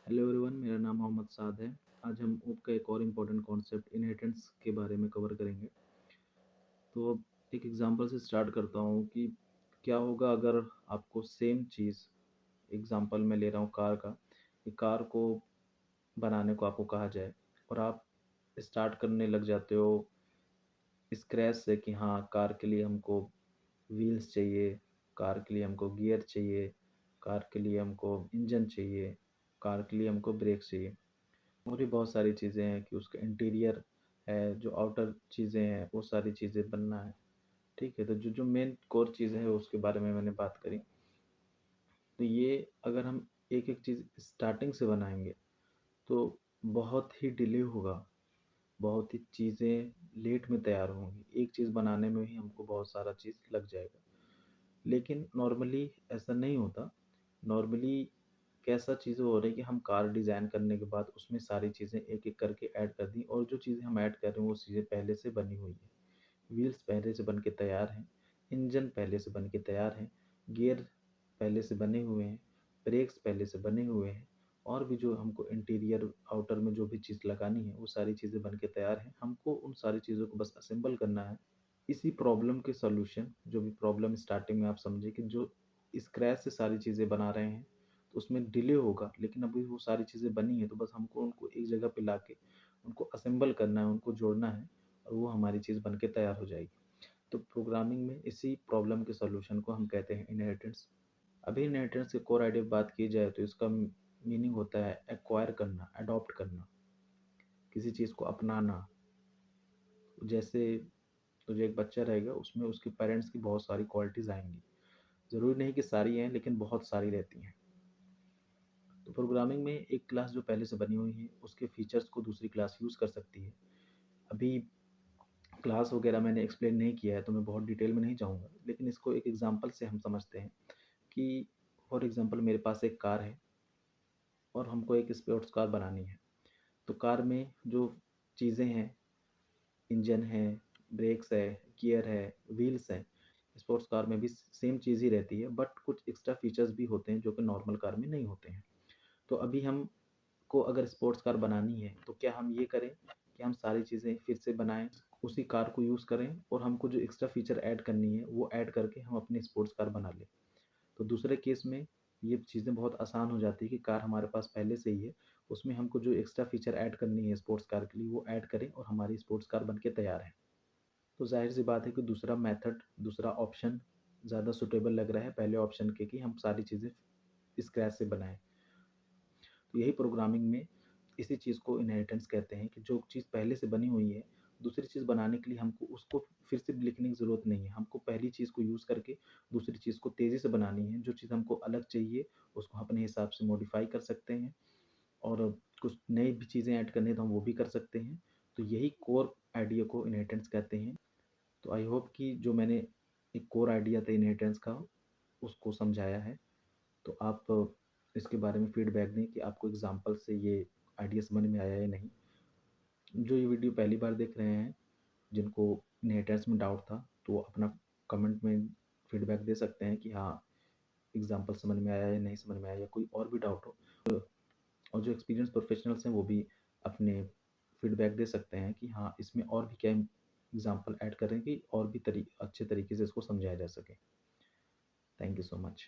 Hello everyone, मेरा नाम मोहम्मद साद है। आज हम ऊप का एक और इम्पोर्टेंट कॉन्सेप्ट इनहेरिटेंस के बारे में कवर करेंगे। तो अब एक एग्जांपल से स्टार्ट करता हूँ कि क्या होगा अगर आपको सेम चीज़, एग्जांपल मैं ले रहा हूँ कार का, कि कार को बनाने को आपको कहा जाए और आप स्टार्ट करने लग जाते हो स्क्रैच से कि हाँ, कार के लिए हमको व्हील्स चाहिए, कार के लिए हमको गियर चाहिए, कार के लिए हमको इंजन चाहिए, कार के लिए हमको ब्रेक चाहिए और भी बहुत सारी चीज़ें हैं कि उसका इंटीरियर है, जो आउटर चीज़ें हैं वो सारी चीज़ें बनना है। ठीक है, तो जो जो मेन कोर चीज़ें हैं उसके बारे में मैंने बात करी। तो ये अगर हम एक एक चीज़ स्टार्टिंग से बनाएंगे तो बहुत ही डिले होगा, बहुत ही चीज़ें लेट में तैयार होंगी। एक चीज़ बनाने में ही हमको बहुत सारा चीज़ लग जाएगा। लेकिन नॉर्मली ऐसा नहीं होता। नॉर्मली कैसा चीज़ें हो रही है कि हम कार डिज़ाइन करने के बाद उसमें सारी चीज़ें एक-एक करके ऐड कर दी और जो चीज़ें हम ऐड कर रहे हैं वो चीज़ें पहले से बनी हुई हैं। व्हील्स पहले से बन के तैयार हैं, इंजन पहले से बन के तैयार हैं, गियर पहले से बने हुए हैं, ब्रेक्स पहले से बने हुए हैं और भी जो हमको इंटीरियर आउटर में जो भी चीज़ लगानी है वो सारी चीज़ें बन के तैयार हैं। हमको उन सारी चीज़ों को बस असेंबल करना है। इसी प्रॉब्लम के सॉल्यूशन, जो भी प्रॉब्लम स्टार्टिंग में आप समझे कि जो स्क्रैच से सारी चीज़ें बना रहे हैं तो उसमें डिले होगा, लेकिन अभी वो सारी चीज़ें बनी हैं तो बस हमको उनको एक जगह पे लाके उनको असेंबल करना है, उनको जोड़ना है और वो हमारी चीज़ बन के तैयार हो जाएगी। तो प्रोग्रामिंग में इसी प्रॉब्लम के सॉल्यूशन को हम कहते हैं इनहेरिटेंस। अभी इनहेरिटेंस के कोर आइडिया बात की जाए तो इसका मीनिंग होता है एक्वायर करना, अडॉप्ट करना, किसी चीज़ को अपनाना। जैसे तो जो एक बच्चा रहेगा उसमें उसके पेरेंट्स की बहुत सारी क्वालिटीज़ आएँगी। ज़रूरी नहीं कि सारी हैं, लेकिन बहुत सारी रहती हैं। तो प्रोग्रामिंग में एक क्लास जो पहले से बनी हुई है उसके फीचर्स को दूसरी क्लास यूज़ कर सकती है। अभी क्लास वगैरह मैंने एक्सप्लेन नहीं किया है तो मैं बहुत डिटेल में नहीं जाऊँगा, लेकिन इसको एक एग्ज़ाम्पल से हम समझते हैं कि फॉर एग्ज़ाम्पल मेरे पास एक कार है और हमको एक स्पोर्ट्स कार बनानी है। तो कार में जो चीज़ें हैं, इंजन है, ब्रेक्स है, गियर है, व्हील्स हैं। स्पोर्ट्स कार में भी सेम चीज़ ही रहती है, बट कुछ एक्स्ट्रा फीचर्स भी होते हैं जो कि नॉर्मल कार में नहीं होते हैं। तो अभी हमको अगर स्पोर्ट्स कार बनानी है तो क्या हम ये करें कि हम सारी चीज़ें फिर से बनाएँ, उसी कार को यूज़ करें और हमको जो एक्स्ट्रा फीचर ऐड करनी है वो ऐड करके हम अपनी स्पोर्ट्स कार बना लें। तो दूसरे केस में ये चीज़ें बहुत आसान हो जाती है कि कार हमारे पास पहले से ही है, उसमें हमको जो एक्स्ट्रा फीचर ऐड करनी है स्पोर्ट्स कार के लिए वो ऐड करें और हमारी स्पोर्ट्स कार बन के तैयार है। तो ज़ाहिर-सी बात है कि दूसरा मेथड, दूसरा ऑप्शन ज़्यादा सूटेबल लग रहा है पहले ऑप्शन के कि हम सारी चीज़ें स्क्रैच से बनाएँ। तो यही प्रोग्रामिंग में इसी चीज़ को इनहेरिटेंस कहते हैं कि जो चीज़ पहले से बनी हुई है, दूसरी चीज़ बनाने के लिए हमको उसको फिर से लिखने की ज़रूरत नहीं है। हमको पहली चीज़ को यूज़ करके दूसरी चीज़ को तेज़ी से बनानी है। जो चीज़ हमको अलग चाहिए, उसको अपने हिसाब से मॉडिफ़ाई कर सकते हैं और कुछ नई भी चीज़ें ऐड करनी है तो हम वो भी कर सकते हैं। तो यही कोर आइडिया को इनहेरिटेंस कहते हैं। तो आई होप कि जो मैंने एक कोर आइडिया था इनहेरिटेंस का, उसको समझाया है। तो आप इसके बारे में फीडबैक दें कि आपको एग्ज़ाम्पल से ये आइडिया समझ में आया या नहीं। जो ये वीडियो पहली बार देख रहे हैं, जिनको इनहेरिटेंस में डाउट था, तो वो अपना कमेंट में फीडबैक दे सकते हैं कि हाँ, एग्ज़ाम्पल समझ में आया या नहीं समझ में आया या कोई और भी डाउट हो। और जो एक्सपीरियंस प्रोफेशनल्स हैं वो भी अपने फीडबैक दे सकते हैं कि हाँ, इसमें और भी क्या एग्ज़ाम्पल ऐड करें कि और भी अच्छे तरीके से इसको समझाया जा सके। Thank you so much.